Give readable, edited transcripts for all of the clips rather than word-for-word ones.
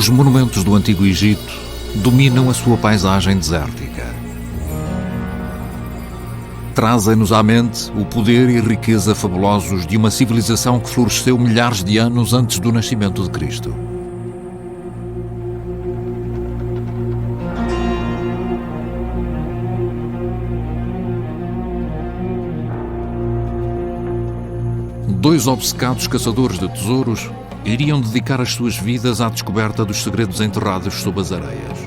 Os monumentos do Antigo Egito dominam a sua paisagem desértica. Trazem-nos à mente o poder e riqueza fabulosos de uma civilização que floresceu milhares de anos antes do nascimento de Cristo. Dois obcecados caçadores de tesouros iriam dedicar as suas vidas à descoberta dos segredos enterrados sob as areias.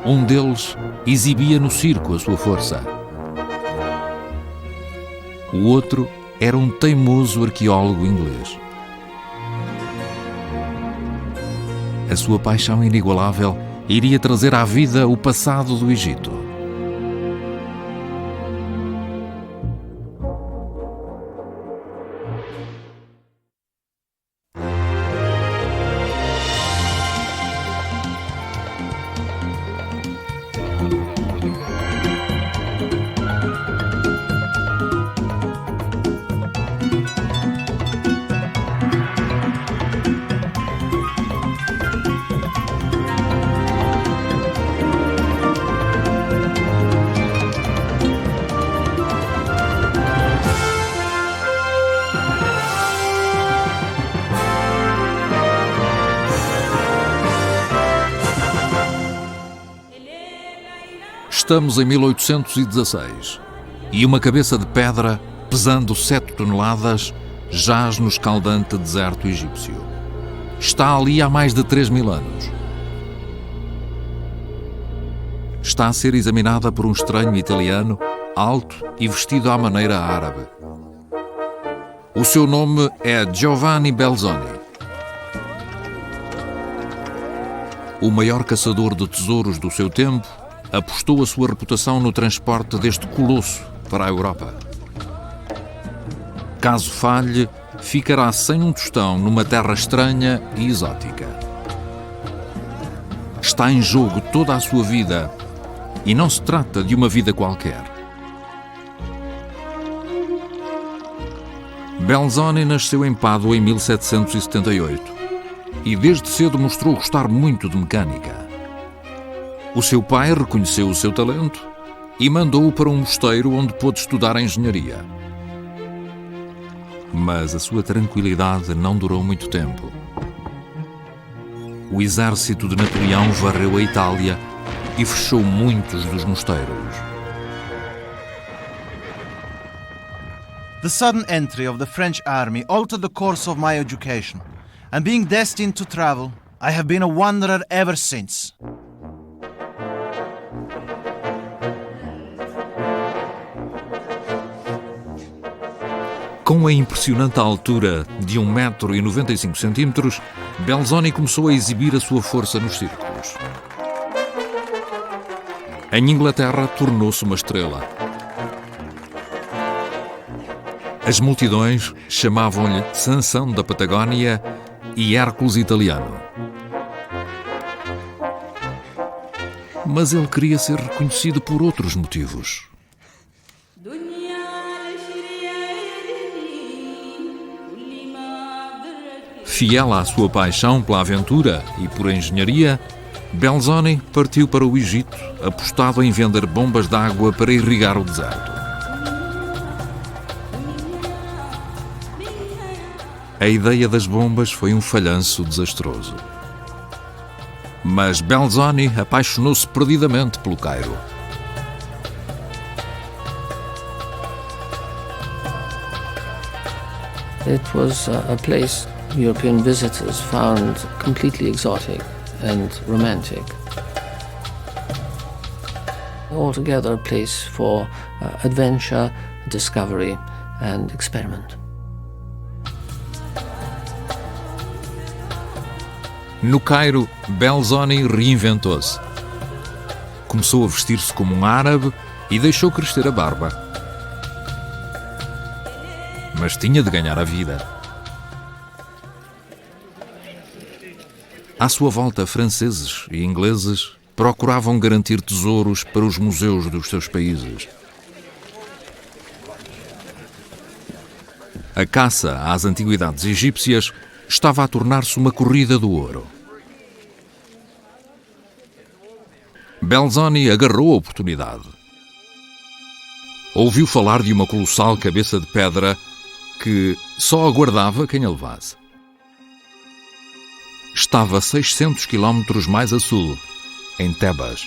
Um deles exibia no circo a sua força. O outro era um teimoso arqueólogo inglês. A sua paixão inigualável iria trazer à vida o passado do Egito. Estamos em 1816 e uma cabeça de pedra, pesando 7 toneladas, jaz no escaldante deserto egípcio. Está ali há mais de 3.000 anos. Está a ser examinada por um estranho italiano, alto e vestido à maneira árabe. O seu nome é Giovanni Belzoni. O maior caçador de tesouros do seu tempo apostou a sua reputação no transporte deste colosso para a Europa. Caso falhe, ficará sem um tostão numa terra estranha e exótica. Está em jogo toda a sua vida e não se trata de uma vida qualquer. Belzoni nasceu em Pádua em 1778 e desde cedo mostrou gostar muito de mecânica. O seu pai reconheceu o seu talento e mandou-o para um mosteiro onde pôde estudar a engenharia. Mas a sua tranquilidade não durou muito tempo. O exército de Napoleão varreu a Itália e fechou muitos dos mosteiros. The sudden entry of the French army altered the course of my education, and being destined to travel, I have been a wanderer ever since. Com a impressionante altura de 1,95 m, Belzoni começou a exibir a sua força nos círculos. Em Inglaterra, tornou-se uma estrela. As multidões chamavam-lhe Sansão da Patagónia e Hércules italiano. Mas ele queria ser reconhecido por outros motivos. Fiel à sua paixão pela aventura e por engenharia, Belzoni partiu para o Egito, apostado em vender bombas de água para irrigar o deserto. A ideia das bombas foi um falhanço desastroso. Mas Belzoni apaixonou-se perdidamente pelo Cairo. It was a place European visitors found completely exotic and romantic. Altogether a place for adventure, discovery and experiment. No Cairo, Belzoni reinventou-se. Começou a vestir-se como um árabe e deixou crescer a barba. Mas tinha de ganhar a vida. À sua volta, franceses e ingleses procuravam garantir tesouros para os museus dos seus países. A A caça às antiguidades egípcias estava a tornar-se uma corrida do ouro. Belzoni agarrou a oportunidade. Ouviu falar de uma colossal cabeça de pedra que só aguardava quem a levasse. Estava 600 quilómetros mais a sul, em Tebas.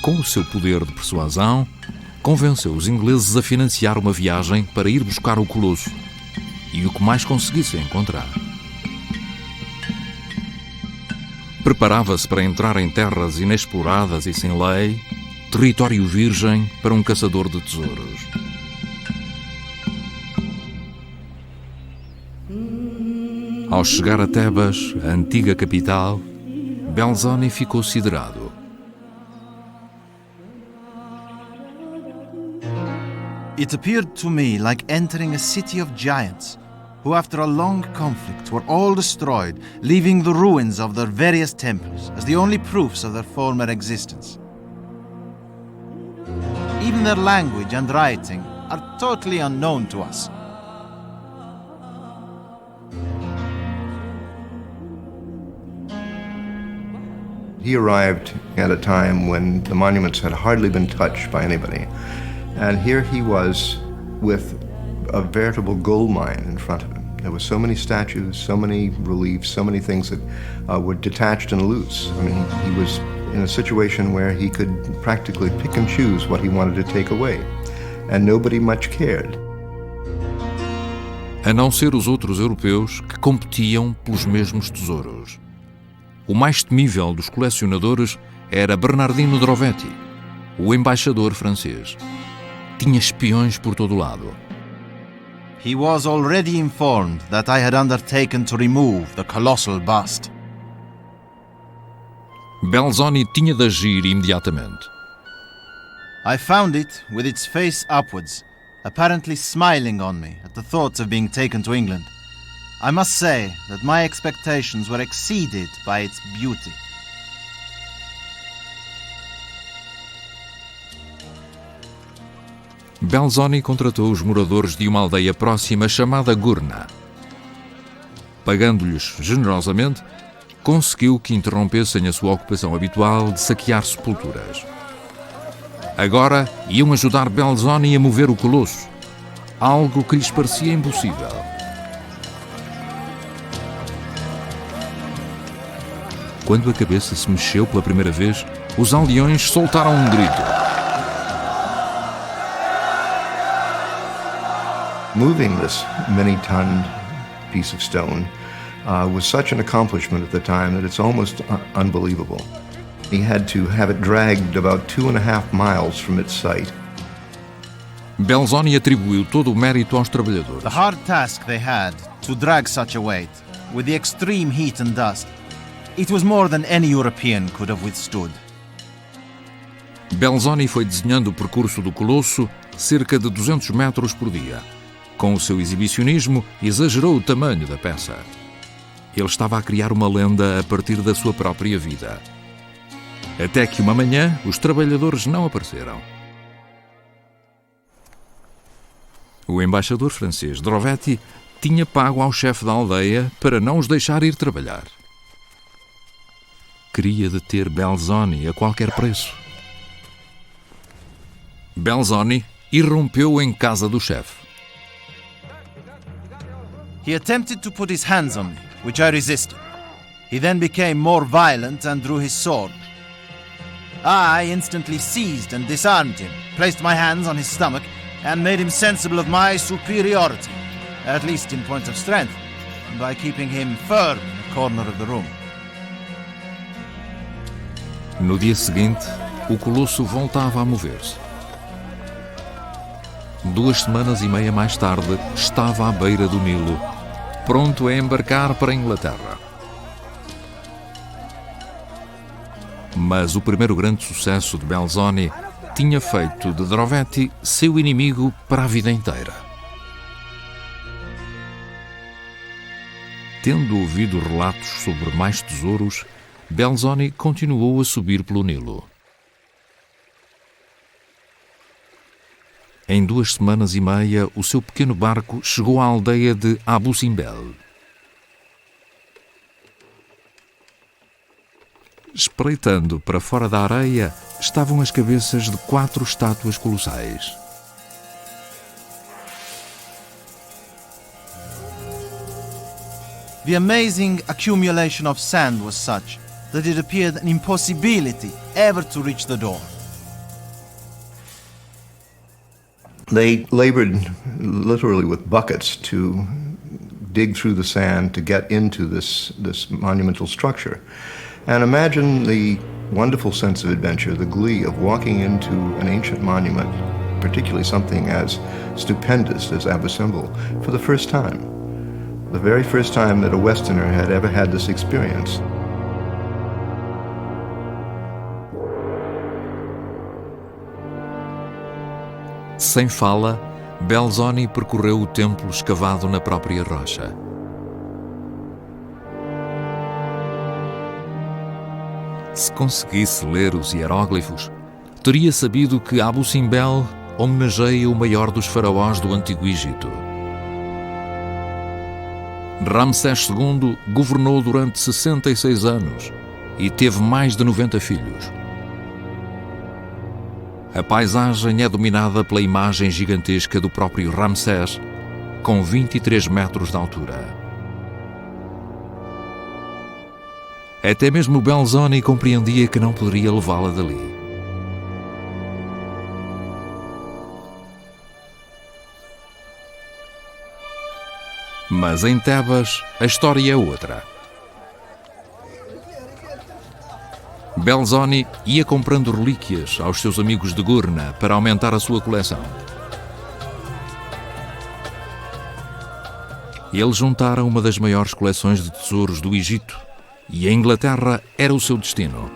Com o seu poder de persuasão, convenceu os ingleses a financiar uma viagem para ir buscar o colosso e o que mais conseguisse encontrar. Preparava-se para entrar em terras inexploradas e sem lei, território virgem para um caçador de tesouros. Ao chegar a Tebas, a antiga capital, Belzoni ficou siderado. It appeared to me like entering a city of giants, who after a long conflict were all destroyed, leaving the ruins of their various temples as the only proofs of their former existence. Even their language and writing are totally unknown to us. He arrived at a time when the monuments had hardly been touched by anybody. And here he was with a veritable gold mine in front of him. There were so many statues, so many reliefs, so many things that were detached and loose. I mean, he was in a situation where he could practically pick and choose what he wanted to take away. And nobody much cared. A não ser os outros europeus que competiam pelos mesmos tesouros. O mais temível dos colecionadores era Bernardino Drovetti, o embaixador francês. Tinha espiões por todo o lado. He was already informed that I had undertaken to remove the colossal bust. Belzoni tinha de agir imediatamente. I found it with its face upwards, apparently smiling on me at the thoughts of being taken to England. I must say that my expectations were exceeded by its beauty. Belzoni contratou os moradores de uma aldeia próxima chamada Gurna. Pagando-lhes generosamente, conseguiu que interrompessem a sua ocupação habitual de saquear sepulturas. Agora iam ajudar Belzoni a mover o colosso, algo que lhes parecia impossível. Quando a cabeça se mexeu pela primeira vez, os aldeões soltaram um grito. Moving this many-ton piece of stone was such an accomplishment at the time that it's almost unbelievable. He had to have it dragged about 2.5 miles from its site. Belzoni atribuiu todo o mérito aos trabalhadores. The hard task they had to drag such a weight, with the extreme heat and dust, it was more than any European could have withstood. Belzoni foi desenhando o percurso do colosso cerca de 200 metros por dia. Com o seu exibicionismo, exagerou o tamanho da peça. Ele estava a criar uma lenda a partir da sua própria vida. Até que uma manhã, os trabalhadores não apareceram. O embaixador francês Drovetti tinha pago ao chefe da aldeia para não os deixar ir trabalhar. Queria deter Belzoni a qualquer preço. Belzoni irrompeu em casa do chefe. He attempted to put his hands on me, which I resisted. He then became more violent and drew his sword. I instantly seized and disarmed him, placed my hands on his stomach, and made him sensible of my superiority, at least in point of strength, by keeping him firm in a corner of the room. No dia seguinte, o colosso voltava a mover-se. 2 semanas e meia mais tarde, estava à beira do Nilo, pronto a embarcar para a Inglaterra. Mas o primeiro grande sucesso de Belzoni tinha feito de Drovetti seu inimigo para a vida inteira. Tendo ouvido relatos sobre mais tesouros, Belzoni continuou a subir pelo Nilo. Em 2 semanas e meia, o seu pequeno barco chegou à aldeia de Abu Simbel. Espreitando para fora da areia, estavam as cabeças de 4 estátuas colossais. The amazing accumulation of sand was such that it appeared an impossibility ever to reach the door. They labored literally with buckets to dig through the sand to get into this monumental structure. And imagine the wonderful sense of adventure, the glee of walking into an ancient monument, particularly something as stupendous as Abu Simbel, for the first time. The very first time that a Westerner had ever had this experience. Sem fala, Belzoni percorreu o templo escavado na própria rocha. Se conseguisse ler os hieróglifos, teria sabido que Abu Simbel homenageia o maior dos faraós do Antigo Egito. Ramsés II governou durante 66 anos e teve mais de 90 filhos. A paisagem é dominada pela imagem gigantesca do próprio Ramsés, com 23 metros de altura. Até mesmo Belzoni compreendia que não poderia levá-la dali. Mas em Tebas, a história é outra. Belzoni ia comprando relíquias aos seus amigos de Gurna para aumentar a sua coleção. Eles juntaram uma das maiores coleções de tesouros do Egito e a Inglaterra era o seu destino.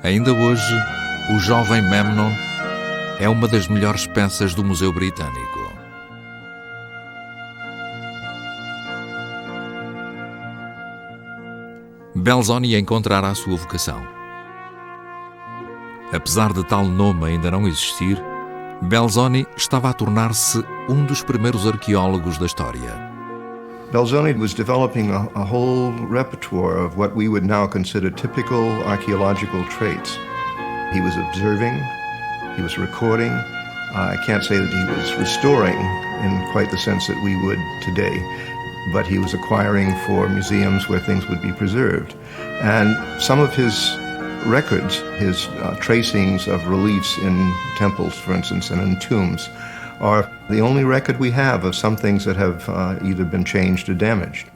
Ainda hoje, o jovem Memnon é uma das melhores peças do Museu Britânico. Belzoni encontrará a sua vocação. Apesar de tal nome ainda não existir, Belzoni estava a tornar-se um dos primeiros arqueólogos da história. Belzoni was developing a whole repertoire of what we would now consider typical archaeological traits. He was observing, he was recording. I can't say that he was restoring in quite the sense that we would today, but he was acquiring for museums where things would be preserved. And some of his records, his tracings of reliefs in temples, for instance, and in tombs, are the only record we have of some things that have either been changed or damaged.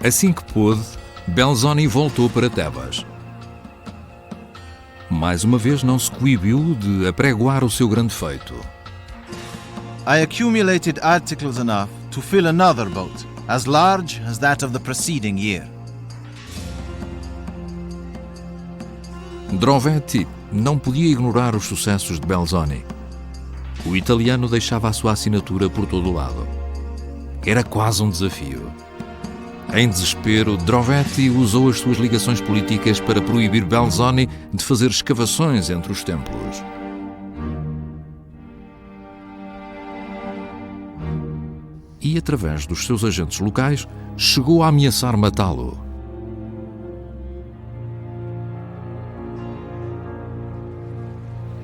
Assim que pôde, Belzoni voltou para Tebas. Mais uma vez não se coibiu de apregoar o seu grande feito. I accumulated articles enough to fill another boat, as large as that of the preceding year. Drovetti não podia ignorar os sucessos de Belzoni. O italiano deixava a sua assinatura por todo o lado. Era quase um desafio. Em desespero, Drovetti usou as suas ligações políticas para proibir Belzoni de fazer escavações entre os templos. E, através dos seus agentes locais, chegou a ameaçar matá-lo.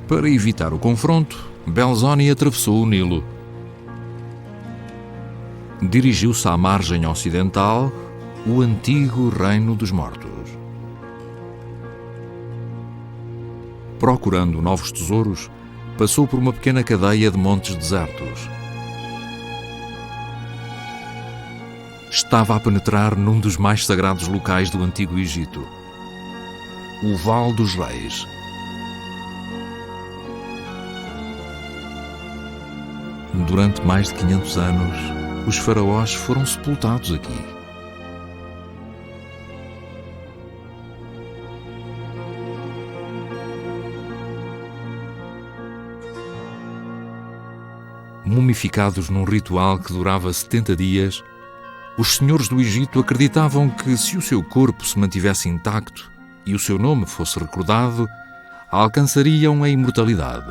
Para evitar o confronto, Belzoni atravessou o Nilo. Dirigiu-se à margem ocidental, o antigo Reino dos Mortos. Procurando novos tesouros, passou por uma pequena cadeia de montes desertos. Estava a penetrar num dos mais sagrados locais do Antigo Egito, o Vale dos Reis. Durante mais de 500 anos, os faraós foram sepultados aqui. mumificados num ritual que durava 70 dias, os senhores do Egito acreditavam que, se o seu corpo se mantivesse intacto e o seu nome fosse recordado, alcançariam a imortalidade.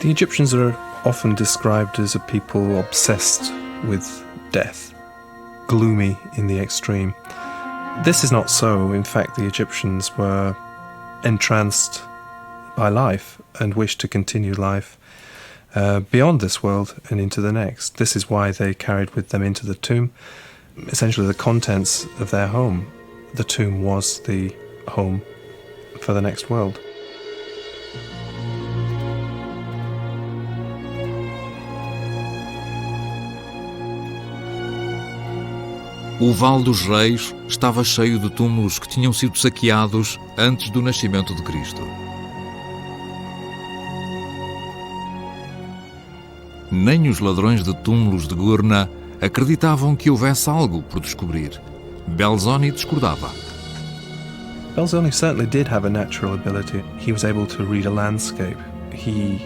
The Egyptians are often described as a people obsessed with death, gloomy in the extreme. This is not so. In fact, the Egyptians were entranced by life and wished to continue life beyond this world and into the next. This is why they carried with them into the tomb essentially the contents of their home. The tomb was the home for the next world. O Vale dos Reis estava cheio de túmulos que tinham sido saqueados antes do nascimento de Cristo. Nem os ladrões de túmulos de Gurna acreditavam que houvesse algo por descobrir. Belzoni discordava. Belzoni certainly did have a natural ability. He was able to read a landscape. He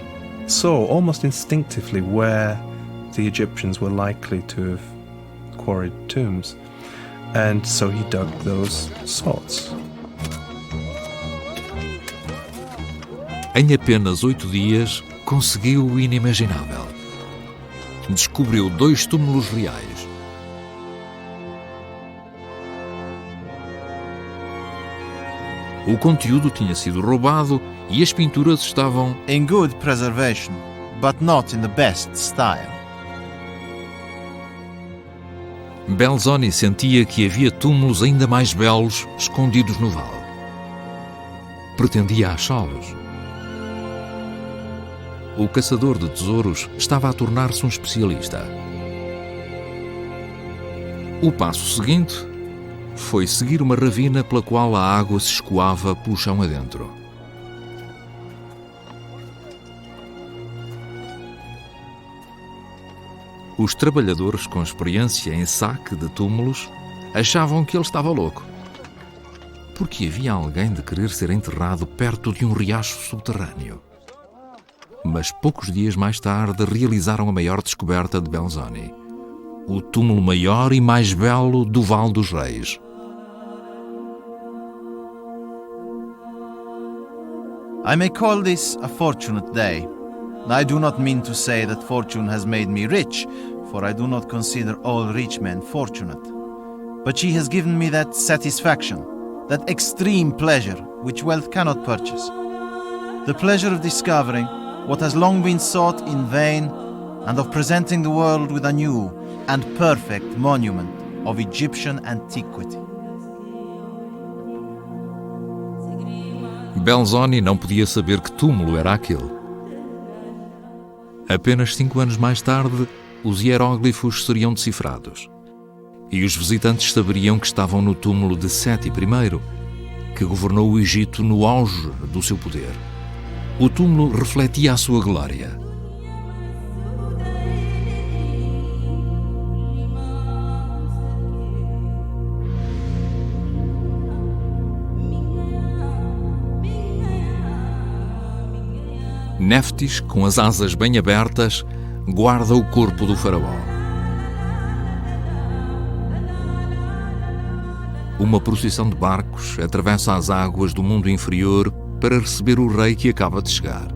saw almost instinctively where the Egyptians were likely to have quarried tombs, and so he dug those sots. Em apenas 8 dias, conseguiu o inimaginável. Descobriu 2 túmulos reais. O conteúdo tinha sido roubado e as pinturas estavam in good preservation, but not in the best style. Belzoni sentia que havia túmulos ainda mais belos escondidos no vale. Pretendia achá-los. O caçador de tesouros estava a tornar-se um especialista. O passo seguinte foi seguir uma ravina pela qual a água se escoava pelo chão adentro. Os trabalhadores com experiência em saque de túmulos achavam que ele estava louco, porque havia alguém de querer ser enterrado perto de um riacho subterrâneo. Mas poucos dias mais tarde realizaram a maior descoberta de Belzoni: o túmulo maior e mais belo do Vale dos Reis. I may call this a fortunate day. I do not mean to say that fortune has made me rich, for I do not consider all rich men fortunate. But she has given me that satisfaction, that extreme pleasure which wealth cannot purchase. The pleasure of discovering what has long been sought in vain, and of presenting the world with a new and perfect monument of Egyptian antiquity. Belzoni não podia saber que túmulo era aquele. Apenas 5 anos mais tarde, os hieróglifos seriam decifrados. E os visitantes saberiam que estavam no túmulo de Seti I, que governou o Egito no auge do seu poder. O túmulo refletia a sua glória. Néftis, com as asas bem abertas, guarda o corpo do faraó. Uma procissão de barcos atravessa as águas do mundo inferior para receber o rei que acaba de chegar.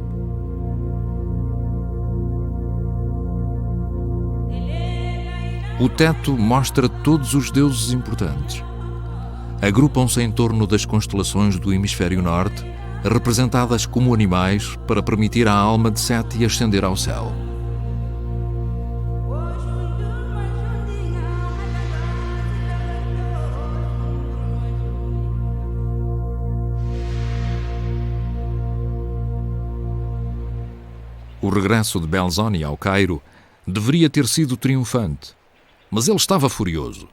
O teto mostra todos os deuses importantes. Agrupam-se em torno das constelações do hemisfério norte, representadas como animais para permitir à alma de Seti ascender ao céu. O regresso de Belzoni ao Cairo deveria ter sido triunfante, mas ele estava furioso.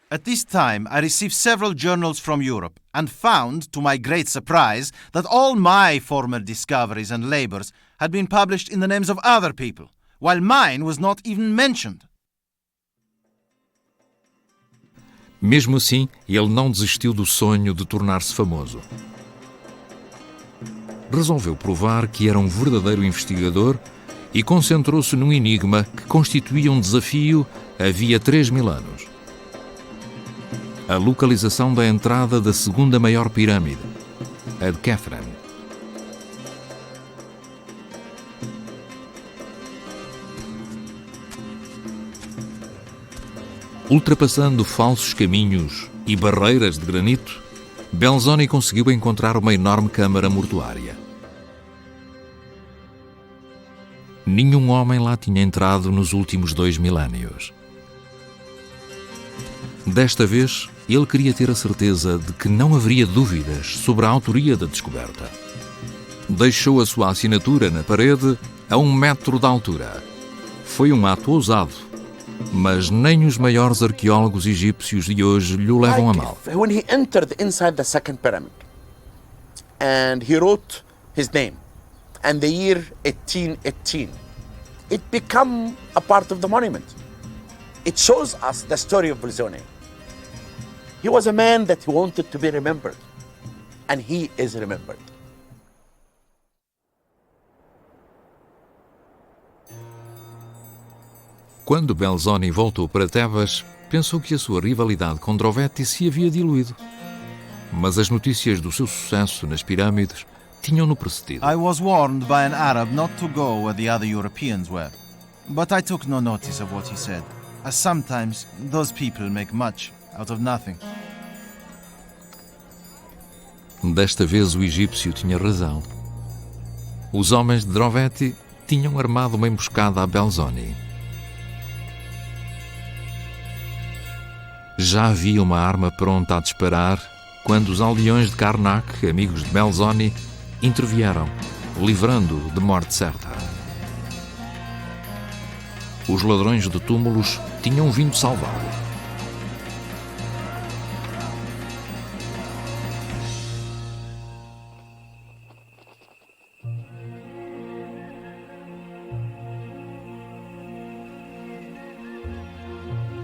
At this time, I received several journals from Europe and found, to my great surprise, that all my former discoveries and labors had been published in the names of other people, while mine was not even mentioned. Mesmo assim, ele não desistiu do sonho de tornar-se famoso. Resolveu provar que era um verdadeiro investigador e concentrou-se num enigma que constituía um desafio havia 3.000 anos. A localização da entrada da segunda maior pirâmide, a de Khafre. Ultrapassando falsos caminhos e barreiras de granito, Belzoni conseguiu encontrar uma enorme câmara mortuária. Nenhum homem lá tinha entrado nos últimos 2 milénios. Desta vez, ele queria ter a certeza de que não haveria dúvidas sobre a autoria da descoberta. Deixou a sua assinatura na parede a 1 metro de altura. Foi um ato ousado, mas nem os maiores arqueólogos egípcios de hoje lhe o levam a mal. When he entered inside the second pyramid and he wrote his name and the year 1818, it became a part of the monument. It shows us the story of Belzoni. He was a man that wanted to be remembered, and he is remembered. Quando Belzoni voltou para Tebas, pensou que a sua rivalidade com Drovetti se havia diluído. Mas as notícias do seu sucesso nas pirâmides tinham-no precedido. I was warned by an Arab not to go where the other Europeans were, but I took no notice of what he said, as sometimes those people make much out of nothing. Desta vez o egípcio tinha razão. Os homens de Drovetti tinham armado uma emboscada a Belzoni. Já havia uma arma pronta a disparar quando os aldeões de Karnak, amigos de Belzoni, intervieram, livrando-o de morte certa. Os ladrões de túmulos tinham vindo salvá-lo.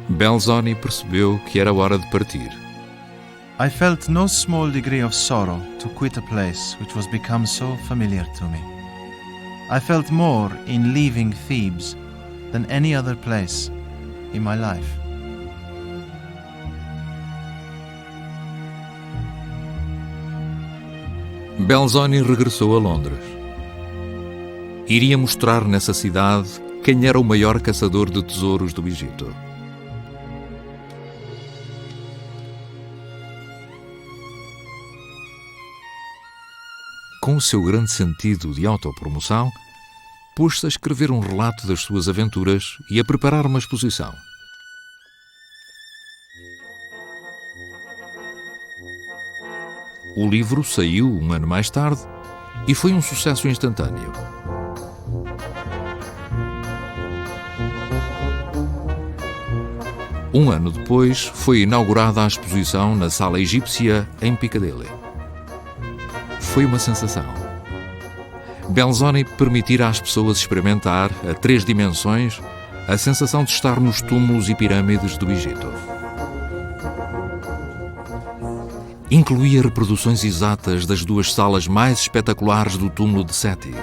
Belzoni percebeu que era hora de partir. I felt no small degree of sorrow to quit a place which was become so familiar to me. I felt more in leaving Thebes than any other place in my life. Belzoni regressou a Londres. Iria mostrar nessa cidade quem era o maior caçador de tesouros do Egito. Com o seu grande sentido de autopromoção, pôs-se a escrever um relato das suas aventuras e a preparar uma exposição. O livro saiu 1 ano mais tarde e foi um sucesso instantâneo. Um ano depois, foi inaugurada a exposição na Sala Egípcia, em Piccadilly. Foi uma sensação. Belzoni permitira às pessoas experimentar, a 3 dimensões, a sensação de estar nos túmulos e pirâmides do Egito. Incluía reproduções exatas das 2 salas mais espetaculares do túmulo de Seti.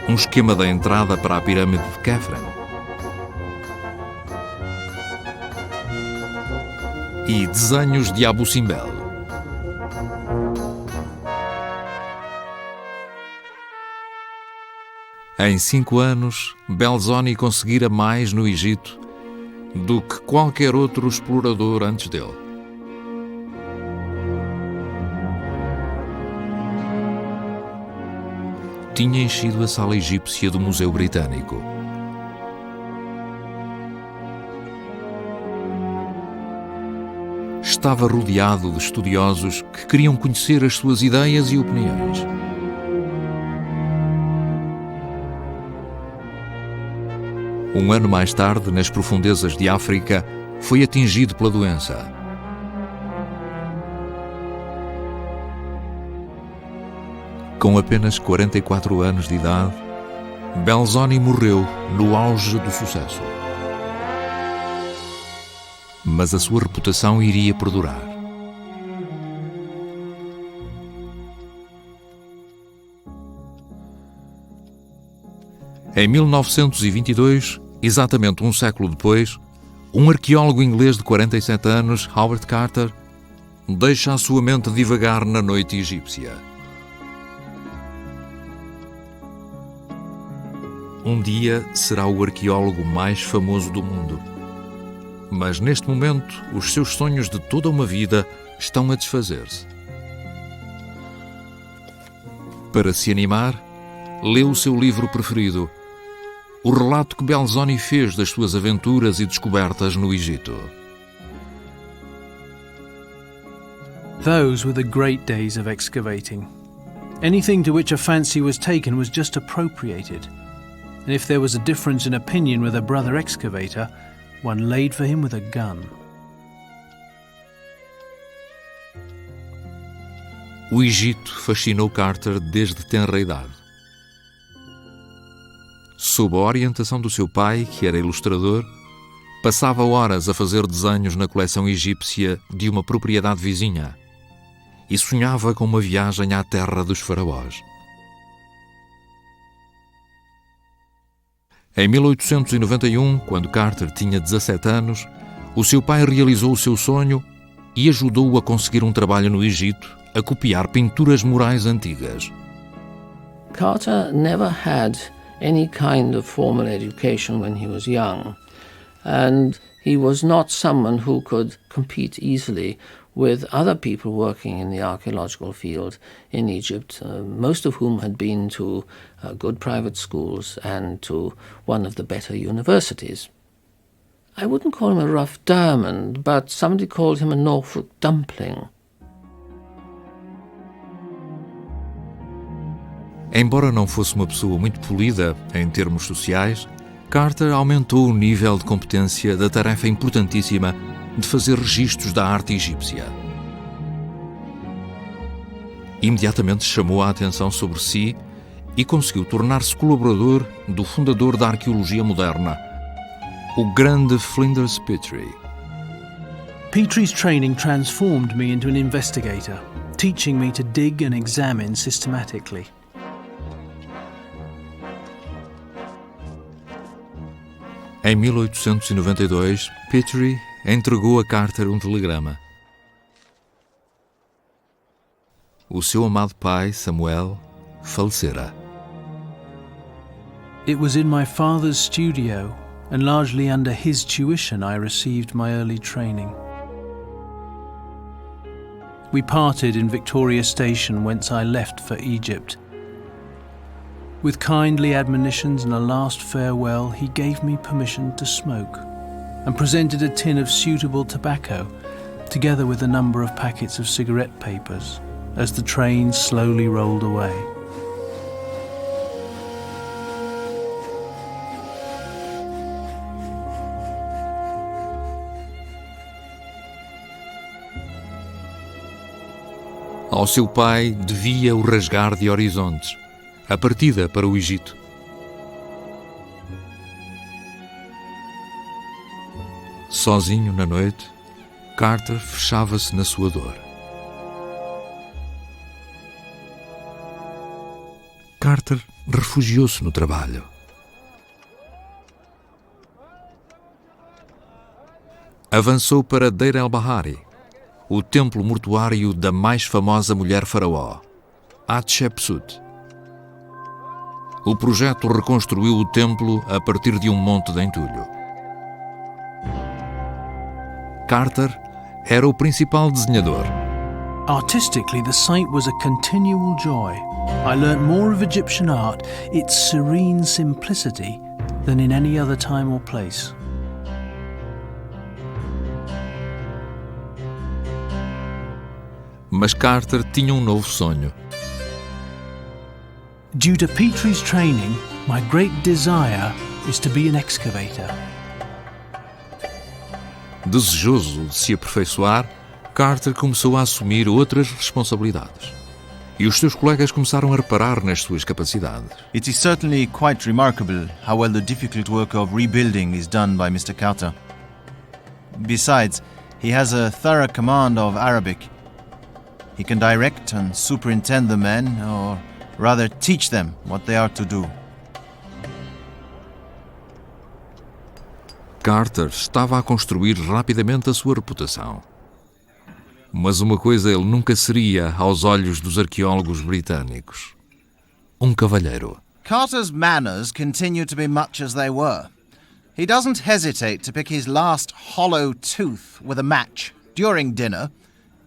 Um esquema da entrada para a pirâmide de Khafre. E desenhos de Abu Simbel. Em 5 anos, Belzoni conseguira mais no Egito do que qualquer outro explorador antes dele. Tinha enchido a Sala Egípcia do Museu Britânico. Estava rodeado de estudiosos que queriam conhecer as suas ideias e opiniões. Um ano mais tarde, nas profundezas de África, foi atingido pela doença. Com apenas 44 anos de idade, Belzoni morreu no auge do sucesso. Mas a sua reputação iria perdurar. Em 1922, exatamente um século depois, um arqueólogo inglês de 47 anos, Howard Carter, deixa a sua mente divagar na noite egípcia. Um dia será o arqueólogo mais famoso do mundo. Mas neste momento, os seus sonhos de toda uma vida estão a desfazer-se. Para se animar, leu o seu livro preferido, o relato que Belzoni fez das suas aventuras e descobertas no Egito. Those were the great days of excavating. Anything to which a fancy was taken was just appropriated. And if there was a difference in opinion with a brother excavator, one laid for him with a gun. O Egito fascinou Carter desde tenra idade. Sob a orientação do seu pai, que era ilustrador, passava horas a fazer desenhos na coleção egípcia de uma propriedade vizinha e sonhava com uma viagem à terra dos faraós. Em 1891, quando Carter tinha 17 anos, o seu pai realizou o seu sonho e ajudou-o a conseguir um trabalho no Egito, a copiar pinturas murais antigas. Carter never had any kind of formal education when he was young, and he was not someone who could compete easily with other people working in the archaeological field in Egypt, most of whom had been to good private schools and to one of the better universities. I wouldn't call him a rough diamond, but somebody called him a Norfolk dumpling. Embora não fosse uma pessoa muito polida em termos sociais, Carter aumentou o nível de competência da tarefa importantíssima de fazer registros da arte egípcia. Imediatamente chamou a atenção sobre si e conseguiu tornar-se colaborador do fundador da arqueologia moderna, o grande Flinders Petrie. Petrie's training transformed me into an investigator, teaching me to dig and examine systematically. Em 1892, Petrie entregou a Carter um telegrama. O seu amado pai, Samuel, falecera. It was in my father's studio, and largely under his tuition I received my early training. We parted in Victoria Station, whence I left for Egypt. With kindly admonitions and a last farewell, he gave me permission to smoke and presented a tin of suitable tobacco, together with a number of packets of cigarette papers, as the train slowly rolled away. Ao seu pai devia o rasgar de horizontes, a partida para o Egito. Sozinho na noite, Carter fechava-se na sua dor. Carter refugiou-se no trabalho. Avançou para Deir el-Bahari, o templo mortuário da mais famosa mulher faraó, Hatshepsut. O projeto reconstruiu o templo a partir de um monte de entulho. Carter era o principal desenhador. Artistically, the site was a continual joy. I learnt more of Egyptian art, its serene simplicity, than in any other time or place. Mas Carter tinha um novo sonho. Due to Petrie's training, my great desire is to be an excavator. Desejoso de se aperfeiçoar, Carter começou a assumir outras responsabilidades. E os seus colegas começaram a reparar nas suas capacidades. It is certainly quite remarkable how well the difficult work of rebuilding is done by Mr. Carter. Besides, he has a thorough command of Arabic. He can direct and superintend the men, or rather teach them what they are to do. Carter estava a construir rapidamente a sua reputação. Mas uma coisa ele nunca seria aos olhos dos arqueólogos britânicos: um cavalheiro. Carter's manners continue to be much as they were. He doesn't hesitate to pick his last hollow tooth with a match during dinner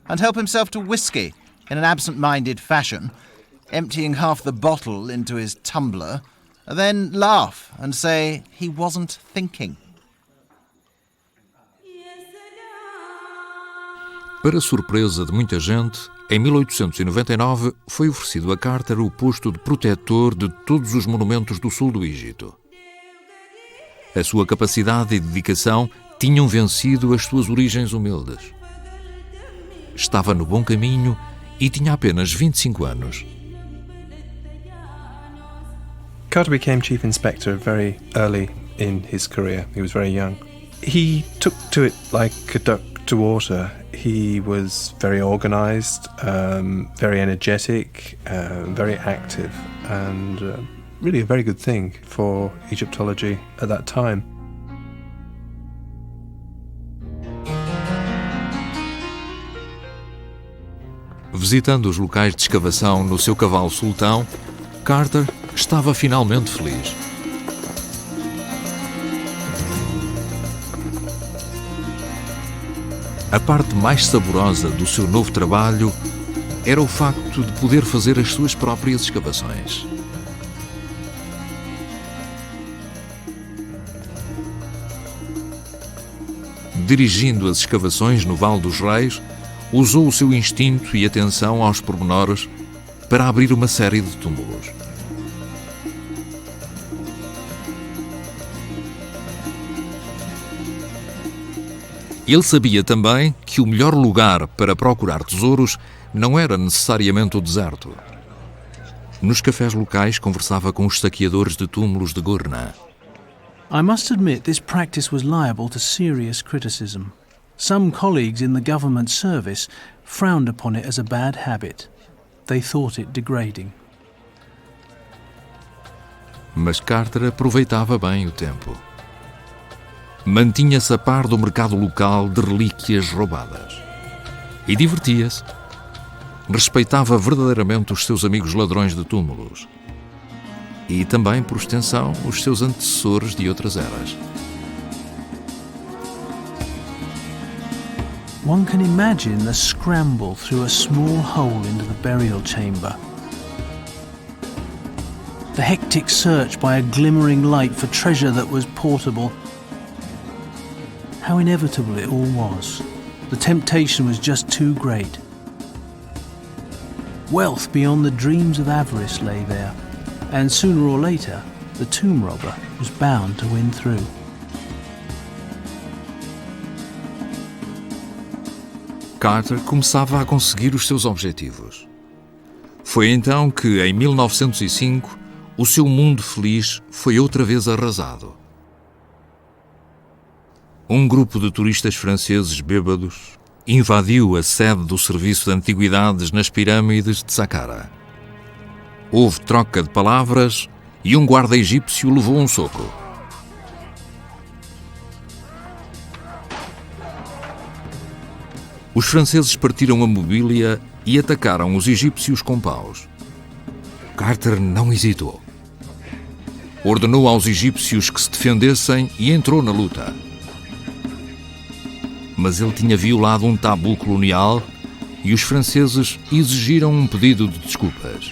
and help himself to whiskey in an absent-minded fashion, emptying half the bottle into his tumbler, then laugh and say he wasn't thinking. Para surpresa de muita gente, em 1899 foi oferecido a Carter o posto de protetor de todos os monumentos do sul do Egito. A sua capacidade e dedicação tinham vencido as suas origens humildes. Estava no bom caminho e tinha apenas 25 anos. Carter became chief inspector very early in his career. He was very young. He took to it like a duck to water. He was very organised, very energetic, very active, and really a very good thing for Egyptology at that time. Visitando os locais de escavação no seu cavalo sultão, Carter estava finalmente feliz. A parte mais saborosa do seu novo trabalho era o facto de poder fazer as suas próprias escavações. Dirigindo as escavações no Vale dos Reis, usou o seu instinto e atenção aos pormenores para abrir uma série de túmulos. Ele sabia também que o melhor lugar para procurar tesouros não era necessariamente o deserto. Nos cafés locais conversava com os saqueadores de túmulos de Gourna. I must admit this practice was liable to serious criticism. Some colleagues in the government service frowned upon it as a bad habit. They thought it degrading. Mas Carter aproveitava bem o tempo. Mantinha-se a par do mercado local de relíquias roubadas. E divertia-se. Respeitava verdadeiramente os seus amigos ladrões de túmulos. E também, por extensão, os seus antecessores de outras eras. One can imagine the scramble through a small hole into the burial chamber. The hectic search by a glimmering light for treasure that was portable. How inevitable it all was. The temptation was just too great. Wealth beyond the dreams of avarice lay there, and sooner or later, the tomb robber was bound to win through. Carter começava a conseguir os seus objetivos. Foi então que, em 1905, o seu mundo feliz foi outra vez arrasado. Um grupo de turistas franceses bêbados invadiu a sede do Serviço de Antiguidades nas pirâmides de Saqqara. Houve troca de palavras e um guarda egípcio levou um soco. Os franceses partiram a mobília e atacaram os egípcios com paus. Carter não hesitou. Ordenou aos egípcios que se defendessem e entrou na luta. Mas ele tinha violado um tabu colonial e os franceses exigiram um pedido de desculpas.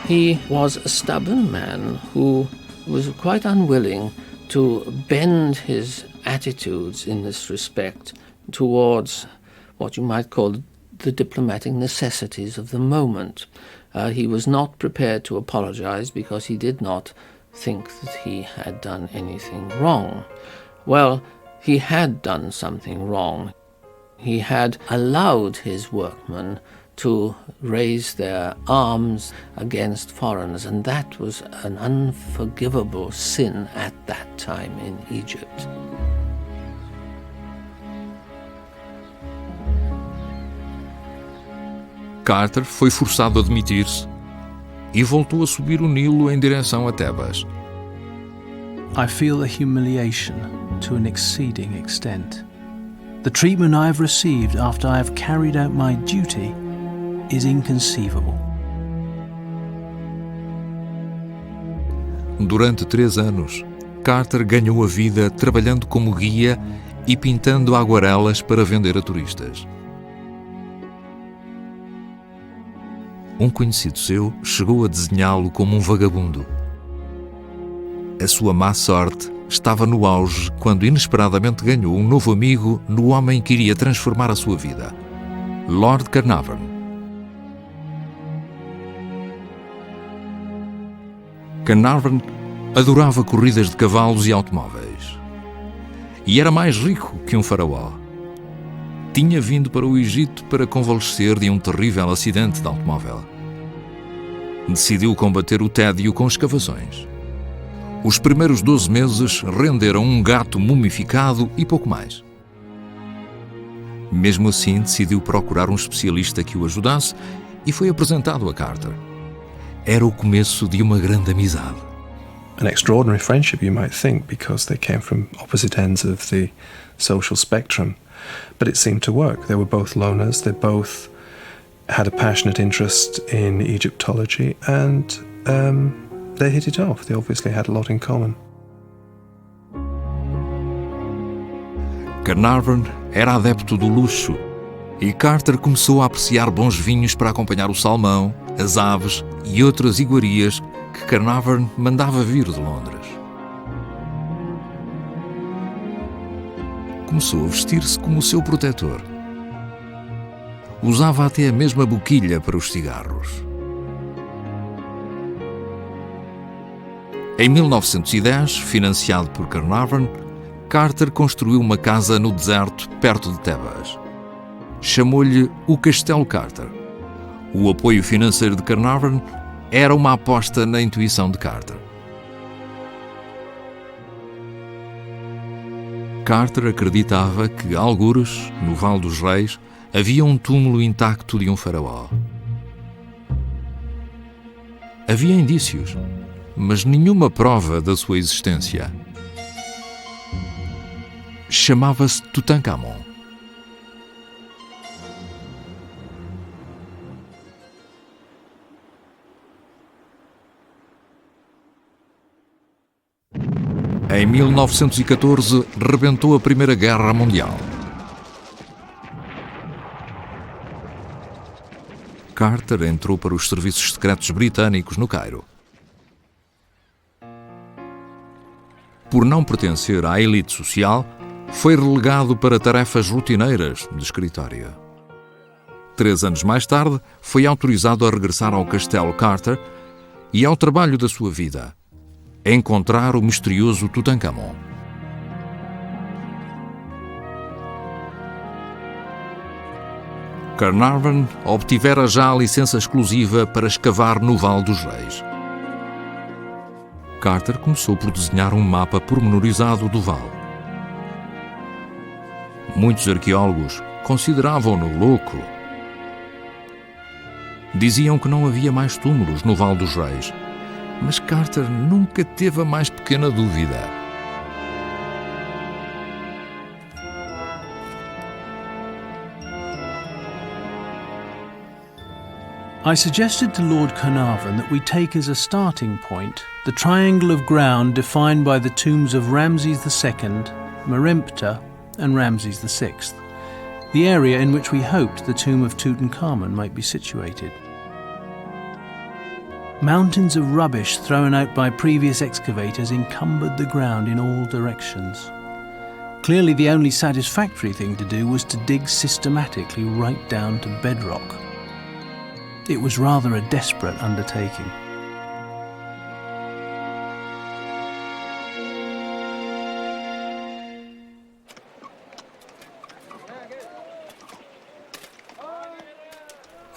He was a stubborn man who was quite unwilling to bend his attitudes in this respect towards what you might call the diplomatic necessities of the moment. He was not prepared to apologize because he did not think that he had done anything wrong. Well, he had done something wrong. He had allowed his workmen to raise their arms against foreigners, and that was an unforgivable sin at that time in Egypt. Carter foi forçado a demitir-se e voltou a subir o Nilo em direção a Tebas. I feel a humiliation to an exceeding extent. The treatment I have received after I have carried out my duty is inconceivable. Durante 3 anos, Carter ganhou a vida trabalhando como guia e pintando aguarelas para vender a turistas. Um conhecido seu chegou a desenhá-lo como um vagabundo. A sua má sorte estava no auge quando inesperadamente ganhou um novo amigo no homem que iria transformar a sua vida, Lord Carnarvon. Carnarvon adorava corridas de cavalos e automóveis. E era mais rico que um faraó. Tinha vindo para o Egito para convalescer de um terrível acidente de automóvel. Decidiu combater o tédio com escavações. Os primeiros 12 meses renderam um gato mumificado e pouco mais. Mesmo assim, decidiu procurar um especialista que o ajudasse e foi apresentado a Carter. Era o começo de uma grande amizade. An extraordinary friendship, you might think, because they came from opposite ends of the social spectrum. But it seemed to work. They were both loners, they both had a passionate interest in Egyptology, and they hit it off. They obviously had a lot in common. Carnarvon era adepto do luxo e Carter começou a apreciar bons vinhos para acompanhar o salmão, as aves e outras iguarias que Carnarvon mandava vir de Londres. Começou a vestir-se como o seu protetor. Usava até a mesma boquilha para os cigarros. Em 1910, financiado por Carnarvon, Carter construiu uma casa no deserto perto de Tebas. Chamou-lhe o Castelo Carter. O apoio financeiro de Carnarvon era uma aposta na intuição de Carter. Carter acreditava que, algures, no Vale dos Reis, havia um túmulo intacto de um faraó. Havia indícios, mas nenhuma prova da sua existência. Chamava-se Tutankhamon. Em 1914, rebentou a Primeira Guerra Mundial. Carter entrou para os serviços secretos britânicos no Cairo. Por não pertencer à elite social, foi relegado para tarefas rotineiras de escritório. 3 anos mais tarde, foi autorizado a regressar ao Castelo Carter e ao trabalho da sua vida: encontrar o misterioso Tutankhamon. Carnarvon obtivera já a licença exclusiva para escavar no Vale dos Reis. Carter começou por desenhar um mapa pormenorizado do vale. Muitos arqueólogos consideravam-no louco. Diziam que não havia mais túmulos no Vale dos Reis, mas Carter nunca teve a mais pequena dúvida. I suggested to Lord Carnarvon that we take as a starting point the triangle of ground defined by the tombs of Ramses II, Meremptah, and Ramses VI, the area in which we hoped the tomb of Tutankhamun might be situated. Mountains of rubbish thrown out by previous excavators encumbered the ground in all directions. Clearly, the only satisfactory thing to do was to dig systematically right down to bedrock. It was rather a desperate undertaking.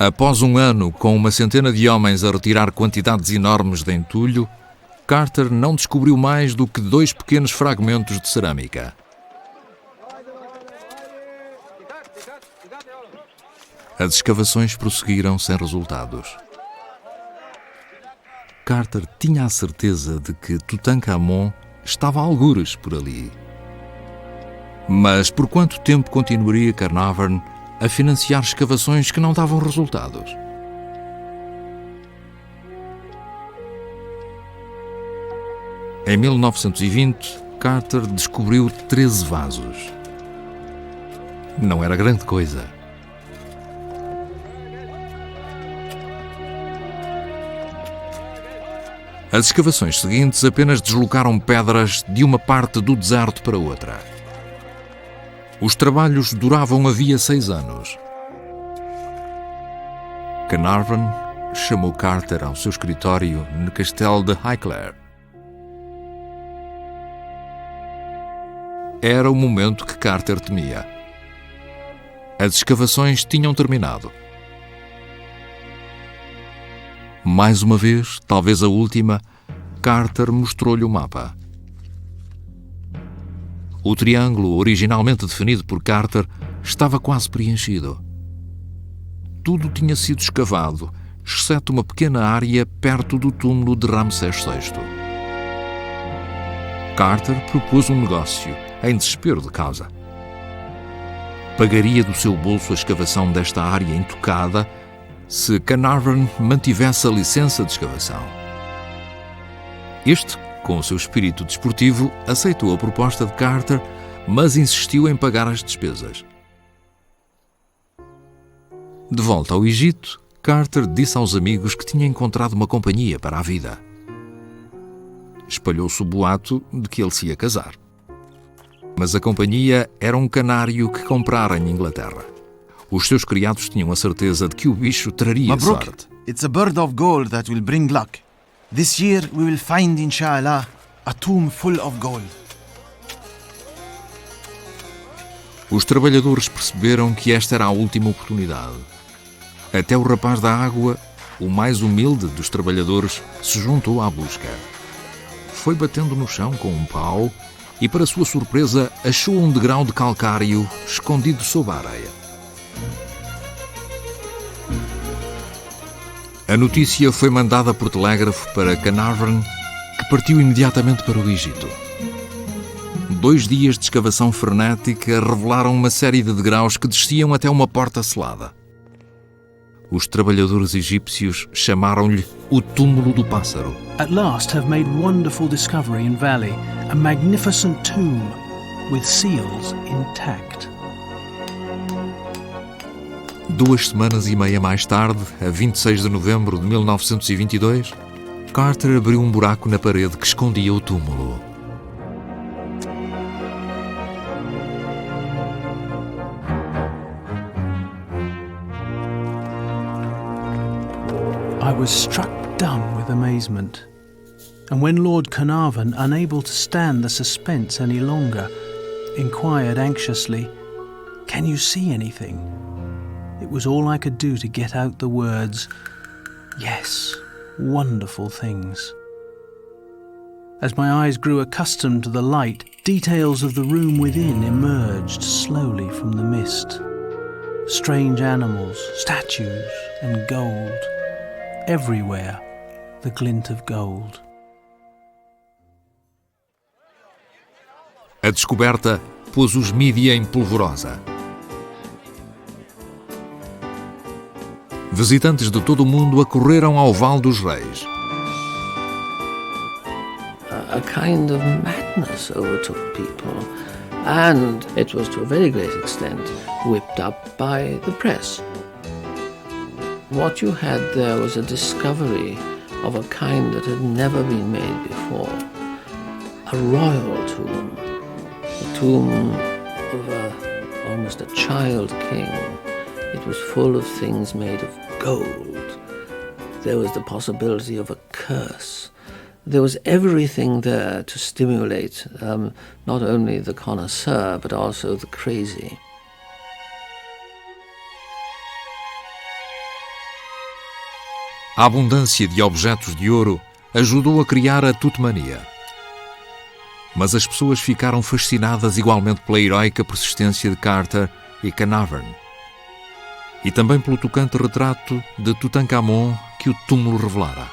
Após um ano com uma centena de homens a retirar quantidades enormes de entulho, Carter não descobriu mais do que 2 pequenos fragmentos de cerâmica. As escavações prosseguiram sem resultados. Carter tinha a certeza de que Tutankhamon estava a algures por ali. Mas por quanto tempo continuaria Carnarvon a financiar escavações que não davam resultados? Em 1920, Carter descobriu 13 vasos. Não era grande coisa. As escavações seguintes apenas deslocaram pedras de uma parte do deserto para outra. Os trabalhos duravam havia 6 anos. Carnarvon chamou Carter ao seu escritório no castelo de Highclere. Era o momento que Carter temia. As escavações tinham terminado. Mais uma vez, talvez a última, Carter mostrou-lhe o mapa. O triângulo, originalmente definido por Carter, estava quase preenchido. Tudo tinha sido escavado, exceto uma pequena área perto do túmulo de Ramsés VI. Carter propôs um negócio, em desespero de causa. Pagaria do seu bolso a escavação desta área intocada se Carnarvon mantivesse a licença de escavação. Este, com o seu espírito desportivo, aceitou a proposta de Carter, mas insistiu em pagar as despesas. De volta ao Egito, Carter disse aos amigos que tinha encontrado uma companhia para a vida. Espalhou-se o boato de que ele se ia casar. Mas a companhia era um canário que comprara em Inglaterra. Os seus criados tinham a certeza de que o bicho traria Mabruk, sorte. it's a bird of gold that will bring luck. This year we will find, inshallah, a tomb full of gold. Os trabalhadores perceberam que esta era a última oportunidade. Até o rapaz da água, o mais humilde dos trabalhadores, se juntou à busca. Foi batendo no chão com um pau e, para sua surpresa, achou um degrau de calcário escondido sob a areia. A notícia foi mandada por telégrafo para Carnarvon, que partiu imediatamente para o Egito. 2 dias de escavação frenética revelaram uma série de degraus que desciam até uma porta selada. Os trabalhadores egípcios chamaram-lhe o túmulo do pássaro. At last have made wonderful discovery in valley, a magnificent tomb with seals intact. 2 semanas e meia mais tarde, a 26 de novembro de 1922, Carter abriu um buraco na parede que escondia o túmulo. I was struck dumb with amazement. And when Lord Carnarvon, unable to stand the suspense any longer, inquired anxiously, "Can you see anything?" It was all I could do to get out the words, "Yes, wonderful things." As my eyes grew accustomed to the light, details of the room within emerged slowly from the mist. Strange animals, statues, and gold. Everywhere, the glint of gold. A descoberta pôs os mídia em polvorosa. Visitantes de todo o mundo acorreram ao Vale dos Reis. A kind of madness overtook people, and it was to a very great extent whipped up by the press. What you had there was a discovery of a kind that had never been made before. A royal tomb. The tomb of almost a child king. It was full of things made of gold. There was the possibility of a curse. There was everything there to stimulate not only the connoisseur but also the crazy. A abundância de objetos de ouro ajudou a criar a Tutmania. Mas as pessoas ficaram fascinadas igualmente pela heroica persistência de Carter e Carnarvon, e também pelo tocante retrato de Tutankhamon que o túmulo revelara.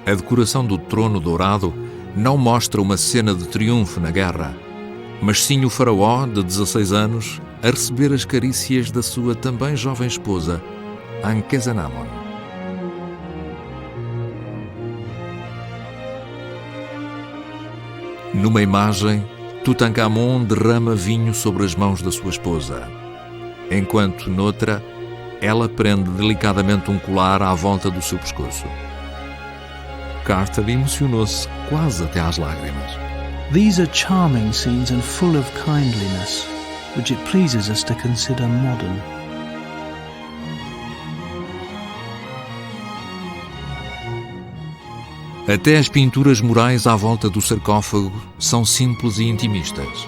A decoração do trono dourado não mostra uma cena de triunfo na guerra, mas sim o faraó de 16 anos a receber as carícias da sua também jovem esposa, Ankhesenamon. Numa imagem, Tutankhamon derrama vinho sobre as mãos da sua esposa, enquanto noutra, ela prende delicadamente um colar à volta do seu pescoço. Carter emocionou-se quase até às lágrimas. These are charming scenes and full of kindliness, which it pleases us to consider modern. Até as pinturas murais à volta do sarcófago são simples e intimistas.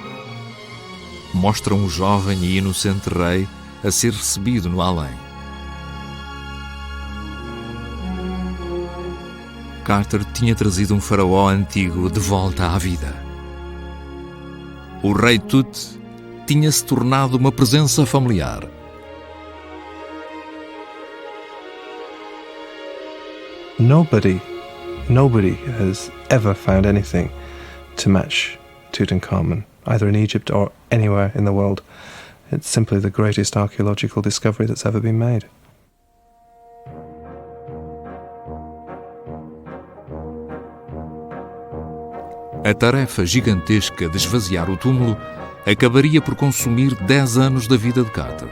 Mostram o jovem e inocente rei a ser recebido no além. Carter tinha trazido um faraó antigo de volta à vida. O rei Tut tinha se tornado uma presença familiar. Nobody has ever found anything to match Tutankhamun, either in Egypt or anywhere in the world. It's simply the greatest archaeological discovery that's ever been made. A tarefa gigantesca de esvaziar o túmulo acabaria por consumir 10 anos da vida de Carter.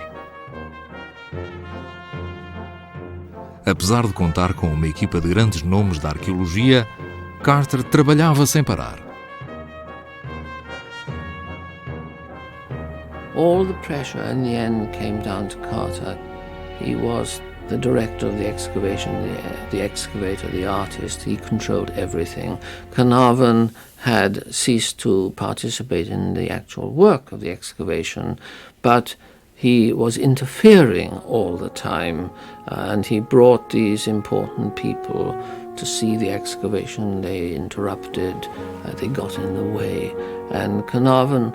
Apesar de contar com uma equipa de grandes nomes da arqueologia, Carter trabalhava sem parar. All the pressure in the end came down to Carter. He was the director of the excavation, the excavator, the artist. He controlled everything. Carnarvon had ceased to participate in the actual work of the excavation, but he was interfering all the time, and he brought these important people to see the excavation. They interrupted, they got in the way, and Carnarvon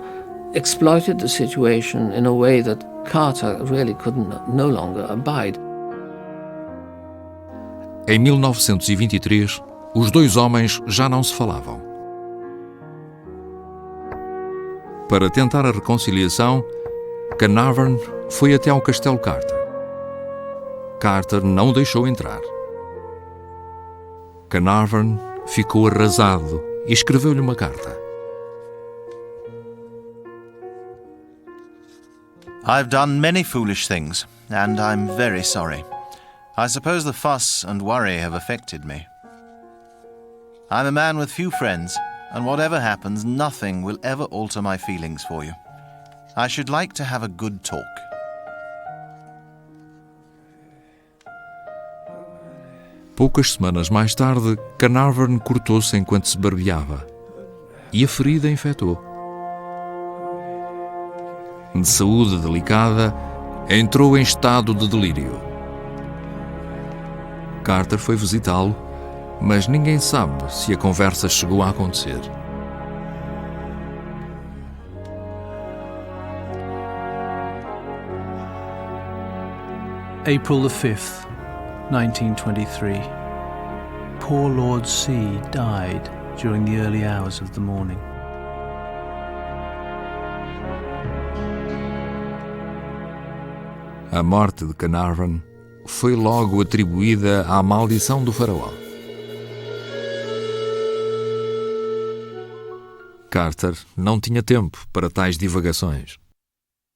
exploited the situation in a way that Carter really could no longer abide. Em 1923, os dois homens já não se falavam. Para tentar a reconciliação, Carnarvon foi até ao Castelo Carter. Carter não o deixou entrar. Carnarvon ficou arrasado e escreveu-lhe uma carta. I've done many foolish things, and I'm very sorry. I suppose the fuss and worry have affected me. I'm a man with few friends, and whatever happens, nothing will ever alter my feelings for you. I should like to have a good talk. Poucas semanas mais tarde, Carnarvon cortou-se enquanto se barbeava, e a ferida infectou. De saúde delicada, entrou em estado de delírio. Carter foi visitá-lo, mas ninguém sabe se a conversa chegou a acontecer. April the 5th, 1923. Poor Lord C died during the early hours of the morning. A morte de Carnarvon foi logo atribuída à maldição do faraó. Carter não tinha tempo para tais divagações.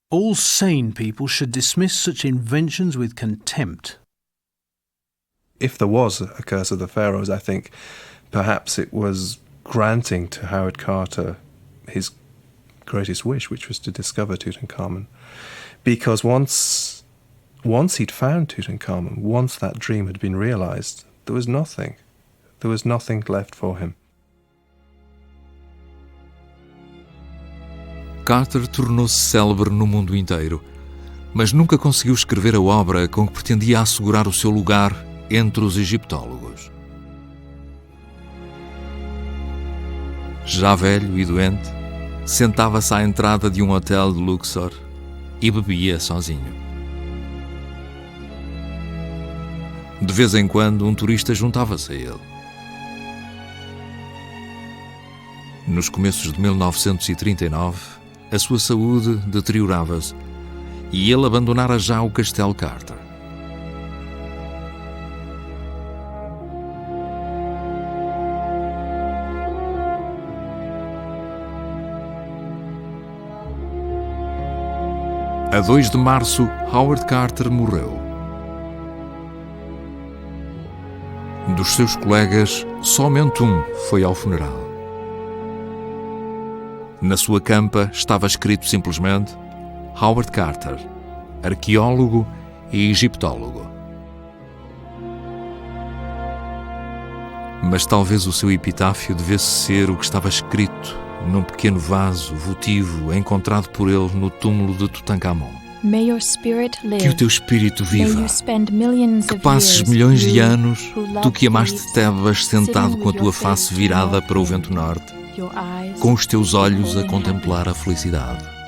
All sane people should dismiss such inventions with contempt. If there was a curse of the pharaohs, I think perhaps it was granting to Howard Carter his greatest wish, which was to discover Tutankhamun. Because once he'd found Tutankhamun, once that dream had been realized, there was nothing. There was nothing left for him. Carter tornou-se célebre no mundo inteiro, mas nunca conseguiu escrever a obra com que pretendia assegurar o seu lugar entre os egiptólogos. Já velho e doente, sentava-se à entrada de um hotel de Luxor e bebia sozinho. De vez em quando, um turista juntava-se a ele. Nos começos de 1939, a sua saúde deteriorava-se e ele abandonara já o Castelo Carter. A 2 de março, Howard Carter morreu. Dos seus colegas, somente um foi ao funeral. Na sua campa estava escrito simplesmente Howard Carter, arqueólogo e egiptólogo. Mas talvez o seu epitáfio devesse ser o que estava escrito num pequeno vaso votivo encontrado por ele no túmulo de Tutankhamon. Que o teu espírito viva, que passes milhões de anos, tu que amaste Tebas sentado com a tua face virada para o vento norte, com os teus olhos a contemplar a felicidade.